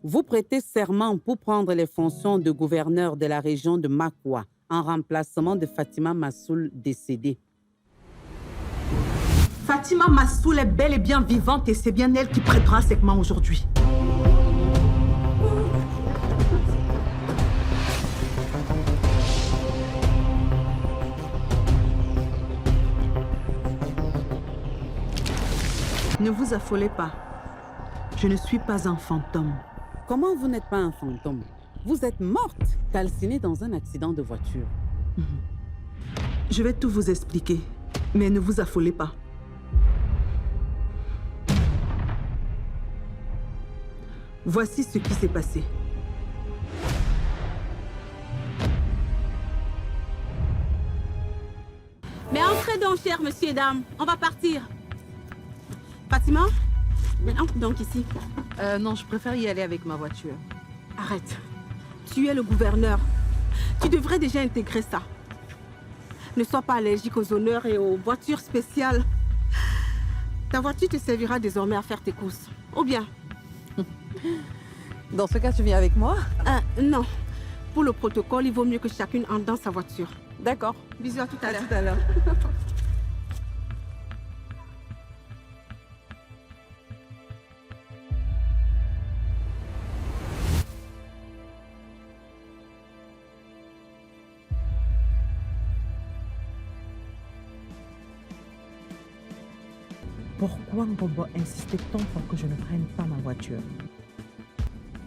Vous prêtez serment pour prendre les fonctions de gouverneur de la région de Makwa en remplacement de Fatima Massoul décédée. Fatima Massoul est bel et bien vivante et c'est bien elle qui prêtera serment aujourd'hui. Ne vous affolez pas. Je ne suis pas un fantôme. Comment vous n'êtes pas un fantôme? Vous êtes morte, calcinée dans un accident de voiture. Je vais tout vous expliquer, mais ne vous affolez pas. Voici ce qui s'est passé. Mais entrez donc, chers messieurs et dames, on va partir. Fatima, entre donc ici. Non, je préfère y aller avec ma voiture. Arrête. Tu es le gouverneur. Tu devrais déjà intégrer ça. Ne sois pas allergique aux honneurs et aux voitures spéciales. Ta voiture te servira désormais à faire tes courses. Ou bien? Dans ce cas, tu viens avec moi? Non. Pour le protocole, il vaut mieux que chacune entre dans sa voiture. D'accord. Bisous, à tout à l'heure. À tout à l'heure. Pourquoi Ngombo insistait tant pour que je ne prenne pas ma voiture?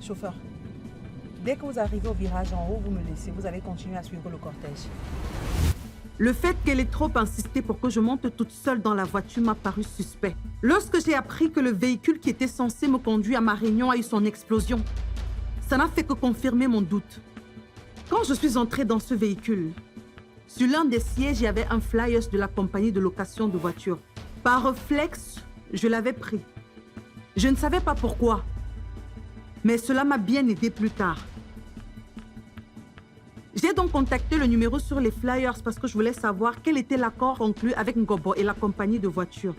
Chauffeur, dès que vous arrivez au virage en haut, vous me laissez. Vous allez continuer à suivre le cortège. Le fait qu'elle ait trop insisté pour que je monte toute seule dans la voiture m'a paru suspect. Lorsque j'ai appris que le véhicule qui était censé me conduire à ma réunion a eu son explosion, ça n'a fait que confirmer mon doute. Quand je suis entrée dans ce véhicule, sur l'un des sièges, il y avait un flyer de la compagnie de location de voitures. Par réflexe, je l'avais pris. Je ne savais pas pourquoi, mais cela m'a bien aidé plus tard. J'ai donc contacté le numéro sur les flyers parce que je voulais savoir quel était l'accord conclu avec Ngombo et la compagnie de voitures.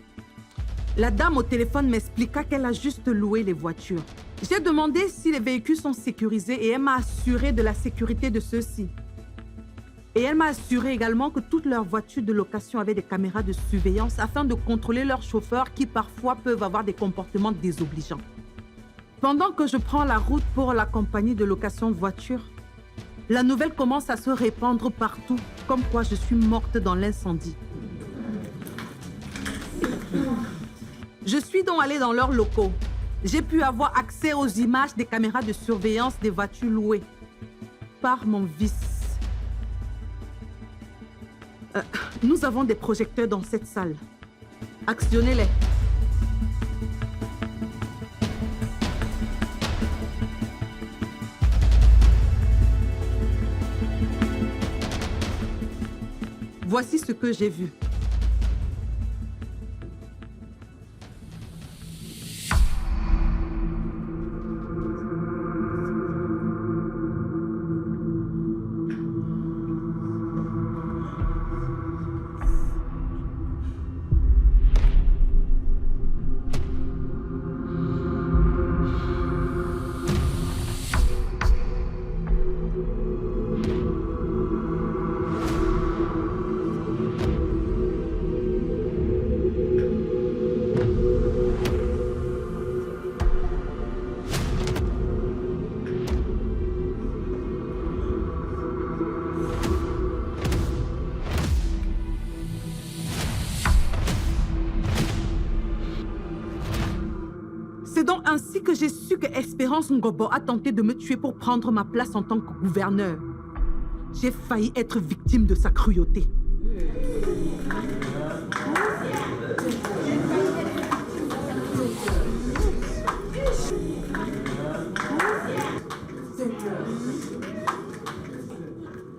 La dame au téléphone m'expliqua qu'elle a juste loué les voitures. J'ai demandé si les véhicules sont sécurisés et elle m'a assuré de la sécurité de ceux-ci. Et elle m'a assuré également que toutes leurs voitures de location avaient des caméras de surveillance afin de contrôler leurs chauffeurs qui parfois peuvent avoir des comportements désobligeants. Pendant que je prends la route pour la compagnie de location de voitures, la nouvelle commence à se répandre partout, comme quoi je suis morte dans l'incendie. Je suis donc allée dans leurs locaux. J'ai pu avoir accès aux images des caméras de surveillance des voitures louées par mon vice. Nous avons des projecteurs dans cette salle. Actionnez-les. Voici ce que j'ai vu. C'est donc ainsi que j'ai su que Espérance Ngombo a tenté de me tuer pour prendre ma place en tant que gouverneur. J'ai failli être victime de sa cruauté.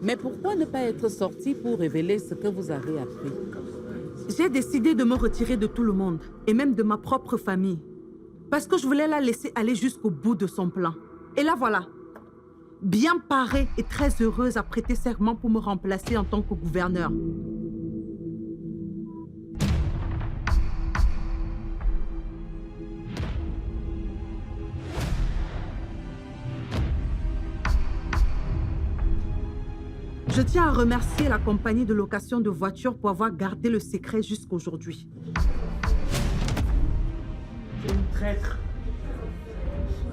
Mais pourquoi ne pas être sorti pour révéler ce que vous avez appris? J'ai décidé de me retirer de tout le monde, et même de ma propre famille, parce que je voulais la laisser aller jusqu'au bout de son plan. Et là voilà, bien parée et très heureuse à prêter serment pour me remplacer en tant que gouverneur. Je tiens à remercier la compagnie de location de voitures pour avoir gardé le secret jusqu'aujourd'hui. C'est une traître.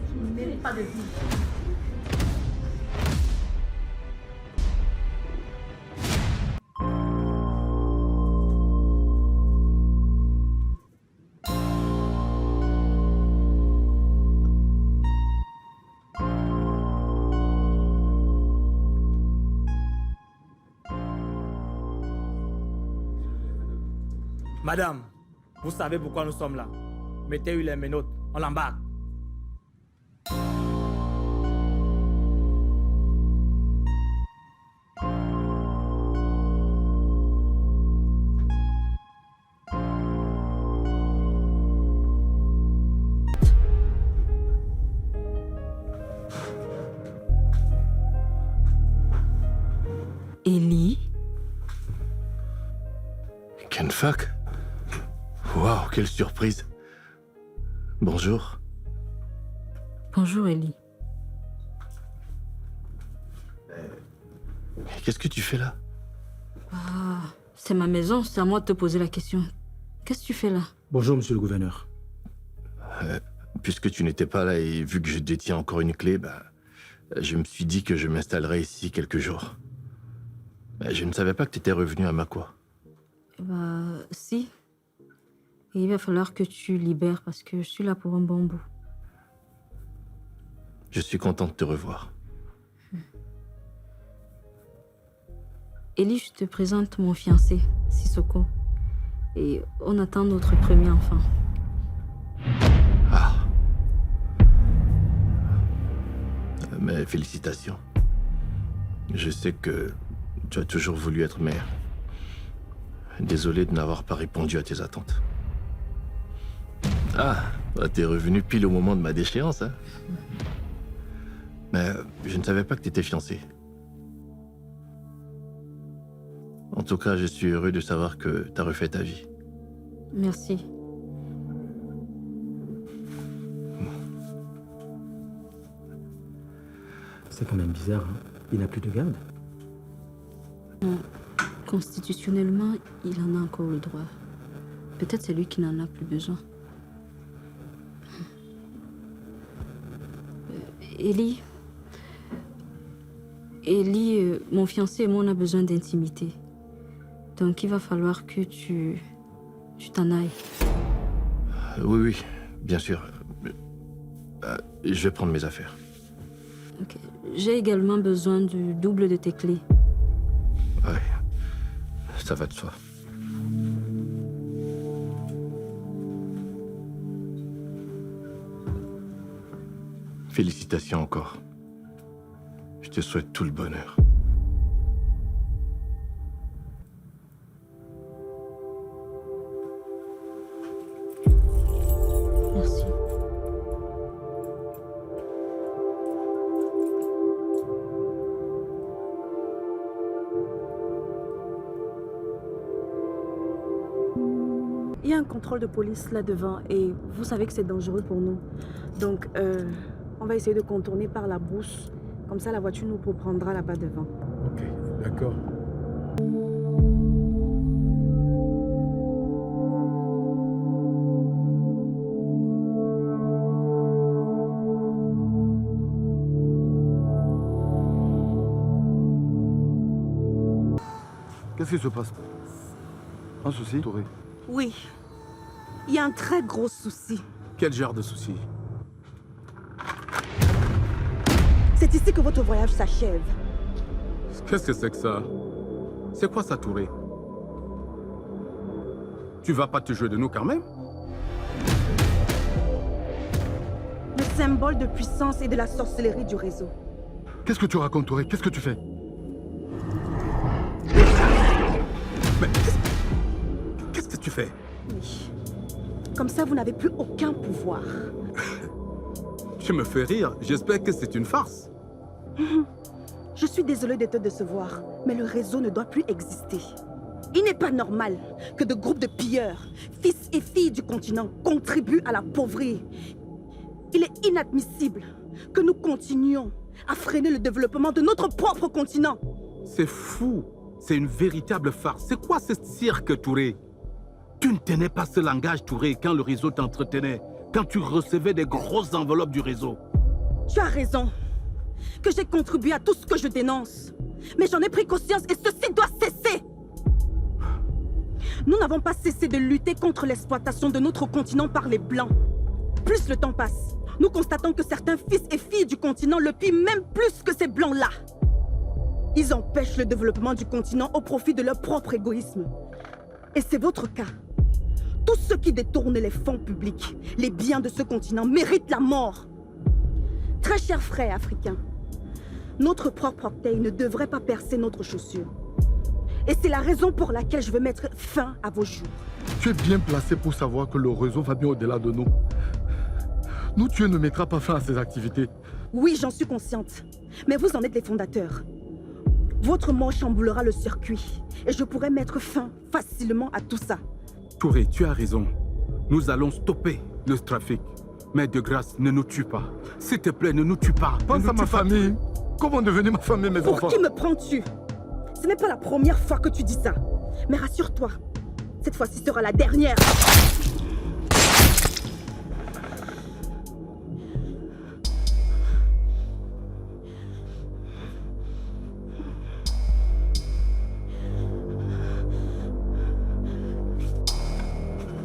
Tu ne mérites pas de vie. Madame, vous savez pourquoi nous sommes là. Mettez-lui les menottes, on l'embarque. Ellie? Ken Fak? Waouh, quelle surprise. Bonjour. Bonjour Ellie. Qu'est-ce que tu fais là? Ah, c'est ma maison, c'est à moi de te poser la question. Qu'est-ce que tu fais là? Bonjour, monsieur le gouverneur. Puisque tu n'étais pas là et vu que je détiens encore une clé, je me suis dit que je m'installerais ici quelques jours. Je ne savais pas que tu étais revenu à Makwa. Si. Et il va falloir que tu libères parce que je suis là pour un bon bout. Je suis content de te revoir. Ellie, je te présente mon fiancé, Sissoko. Et on attend notre premier enfant. Ah. Mais félicitations. Je sais que tu as toujours voulu être mère. Désolé de n'avoir pas répondu à tes attentes. Ah, t'es revenu pile au moment de ma déchéance, hein? Mais je ne savais pas que t'étais fiancée. En tout cas, je suis heureux de savoir que t'as refait ta vie. Merci. C'est quand même bizarre, hein? Il n'a plus de garde. Non. Constitutionnellement, il en a encore le droit. Peut-être c'est lui qui n'en a plus besoin. Ellie, mon fiancé et moi, on a besoin d'intimité. Donc, il va falloir que tu t'en ailles. Oui, bien sûr. Je vais prendre mes affaires. Okay. J'ai également besoin du double de tes clés. Ouais, ça va de soi. Félicitations encore. Je te souhaite tout le bonheur. Merci. Il y a un contrôle de police là devant et vous savez que c'est dangereux pour nous. Donc, on va essayer de contourner par la brousse. Comme ça, la voiture nous reprendra là-bas devant. Ok, d'accord. Qu'est-ce qui se passe? Un souci, Touré? Oui, il y a un très gros souci. Quel genre de souci? C'est ici que votre voyage s'achève. Qu'est-ce que c'est que ça? C'est quoi ça, Touré? Tu vas pas te jouer de nous quand même? Le symbole de puissance et de la sorcellerie du réseau. Qu'est-ce que tu racontes, Touré? Qu'est-ce que tu fais? Mais qu'est-ce que tu fais? Oui. Comme ça, vous n'avez plus aucun pouvoir. Tu me fais rire. J'espère que c'est une farce. Je suis désolée de te décevoir, mais le réseau ne doit plus exister. Il n'est pas normal que de groupes de pilleurs, fils et filles du continent, contribuent à l'appauvrir. Il est inadmissible que nous continuions à freiner le développement de notre propre continent. C'est fou. C'est une véritable farce. C'est quoi ce cirque, Touré? Tu ne tenais pas ce langage, Touré, quand le réseau t'entretenait, quand tu recevais des grosses enveloppes du réseau. Tu as raison. Que j'ai contribué à tout ce que je dénonce. Mais j'en ai pris conscience et ceci doit cesser. Nous n'avons pas cessé de lutter contre l'exploitation de notre continent par les Blancs. Plus le temps passe, nous constatons que certains fils et filles du continent le pillent même plus que ces Blancs-là. Ils empêchent le développement du continent au profit de leur propre égoïsme. Et c'est votre cas. Tous ceux qui détournent les fonds publics, les biens de ce continent, méritent la mort. Très chers frères africains, notre propre orteil ne devrait pas percer notre chaussure. Et c'est la raison pour laquelle je veux mettre fin à vos jours. Tu es bien placé pour savoir que le réseau va bien au-delà de nous. Nous tuer ne mettra pas fin à ces activités. Oui, j'en suis consciente. Mais vous en êtes les fondateurs. Votre mort chamboulera le circuit. Et je pourrai mettre fin facilement à tout ça. Touré, tu as raison. Nous allons stopper le trafic. Mais de grâce, ne nous tue pas. S'il te plaît, ne nous tue pas. Pense à ma famille. Comment devenir ma famille, mes enfants? Pour qui me prends-tu? Ce n'est pas la première fois que tu dis ça. Mais rassure-toi, cette fois-ci sera la dernière.